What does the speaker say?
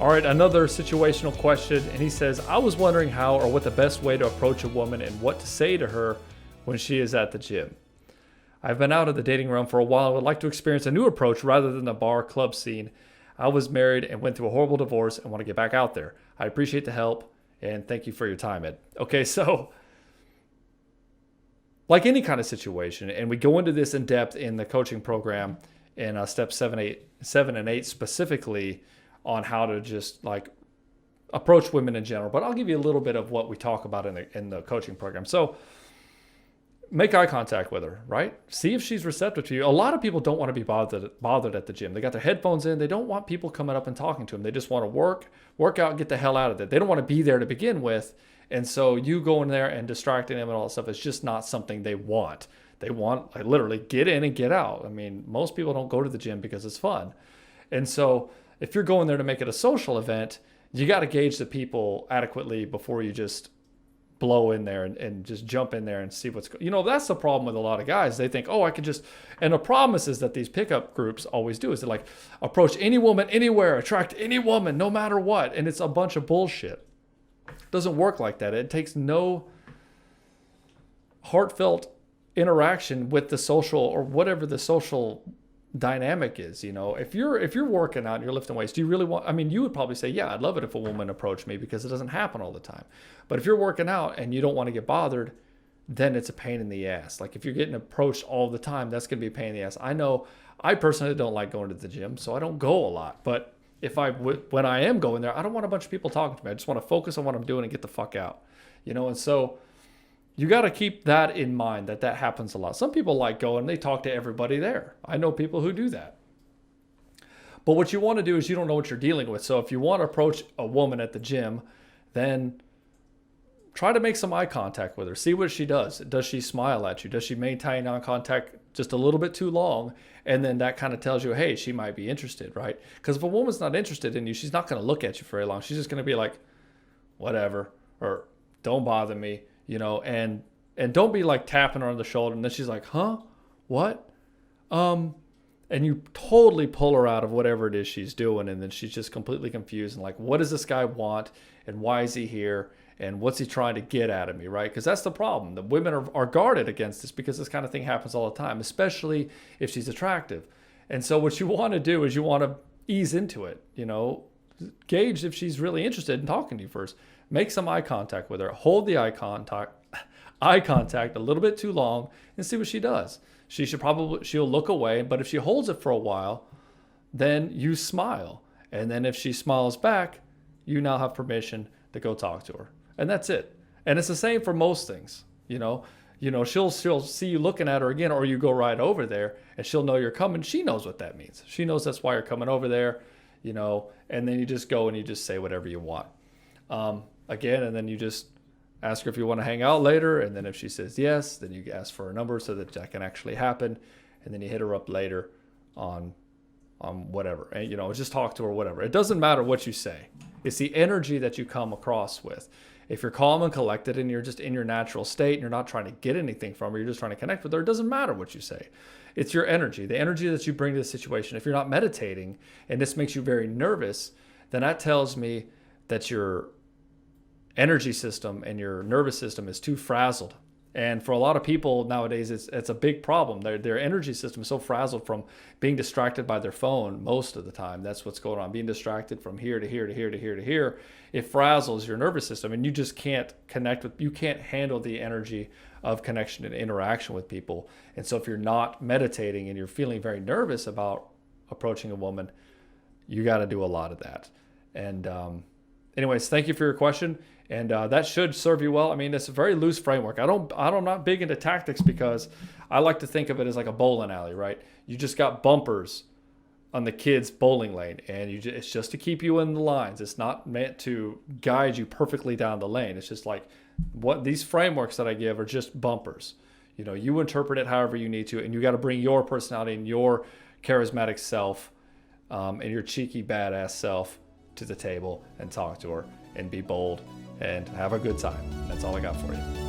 All right, another situational question. And he says, I was wondering how or what the best way to approach a woman and what to say to her when she is at the gym. I've been out of the dating realm for a while. I would like to experience a new approach rather than the bar club scene. I was married and went through a horrible divorce and want to get back out there. I appreciate the help and thank you for your time, Ed. Okay, so like any kind of situation, and we go into this in depth in the coaching program in step 7 and 8 specifically on how to just like approach women in general. But I'll give you a little bit of what we talk about in the coaching program. So make eye contact with her, right? See if she's receptive to you. A lot of people don't want to be bothered at the gym. They got their headphones in. They don't want people coming up and talking to them. They just want to work out, and get the hell out of it. They don't want to be there to begin with. And so you going there and distracting them and all that stuff is just not something they want. They want like literally get in and get out. I mean, most people don't go to the gym because it's fun. And so if you're going there to make it a social event, you got to gauge the people adequately before you just blow in there and just jump in there and see what's going. That's the problem with a lot of guys. They think, I could just, and the promise is that these pickup groups always do is they like approach any woman anywhere, attract any woman, no matter what. And it's a bunch of bullshit. It doesn't work like that. It takes no heartfelt interaction with the social or whatever the social dynamic is. If you're working out and you're lifting weights, do you really want, you would probably say, yeah, I'd love it if a woman approached me because it doesn't happen all the time. But if you're working out and you don't want to get bothered, then it's a pain in the ass. Like if you're getting approached all the time, that's going to be a pain in the ass. I know I personally don't like going to the gym, so I don't go a lot. But when I am going there, I don't want a bunch of people talking to me. I just want to focus on what I'm doing and get the fuck out. And so you got to keep that in mind, that happens a lot. Some people like going, they talk to everybody there. I know people who do that. But what you want to do is you don't know what you're dealing with. So if you want to approach a woman at the gym, then try to make some eye contact with her. See what she does. Does she smile at you? Does she maintain eye contact just a little bit too long? And then that kind of tells you, hey, she might be interested, right? Because if a woman's not interested in you, she's not going to look at you for very long. She's just going to be like, whatever, or don't bother me. And don't be like tapping her on the shoulder. And then she's like, huh? What? And you totally pull her out of whatever it is she's doing. And then she's just completely confused. And like, what does this guy want? And why is he here? And what's he trying to get out of me, right? Because that's the problem. The women are guarded against this because this kind of thing happens all the time, especially if she's attractive. And so what you want to do is you want to ease into it, gauge if she's really interested in talking to you first. Make some eye contact with her. Hold the eye contact a little bit too long and see what she does. She'll look away, but if she holds it for a while, then you smile. And then if she smiles back, you now have permission to go talk to her. And that's it. And it's the same for most things. She'll see you looking at her again, or you go right over there and she'll know you're coming. She knows what that means. She knows that's why you're coming over there, and then you just go and you just say whatever you want. Again, and then you just ask her if you want to hang out later. And then if she says yes, then you ask for a number so that can actually happen. And then you hit her up later on whatever. And, just talk to her, whatever. It doesn't matter what you say. It's the energy that you come across with. If you're calm and collected and you're just in your natural state and you're not trying to get anything from her, you're just trying to connect with her, it doesn't matter what you say. It's your energy, the energy that you bring to the situation. If you're not meditating and this makes you very nervous, then that tells me that your energy system and your nervous system is too frazzled. And for a lot of people nowadays, it's a big problem. Their energy system is so frazzled from being distracted by their phone most of the time. That's what's going on. Being distracted from here to here to here to here to here. It frazzles your nervous system and you just can't you can't handle the energy of connection and interaction with people. And so if you're not meditating and you're feeling very nervous about approaching a woman, you got to do a lot of that. And anyways, thank you for your question. And that should serve you well. It's a very loose framework. I'm not big into tactics because I like to think of it as like a bowling alley, right? You just got bumpers on the kids' bowling lane, and it's just to keep you in the lines. It's not meant to guide you perfectly down the lane. It's just like what these frameworks that I give are just bumpers. You interpret it however you need to, and you got to bring your personality and your charismatic self and your cheeky badass self to the table and talk to her and be bold and have a good time. That's all I got for you.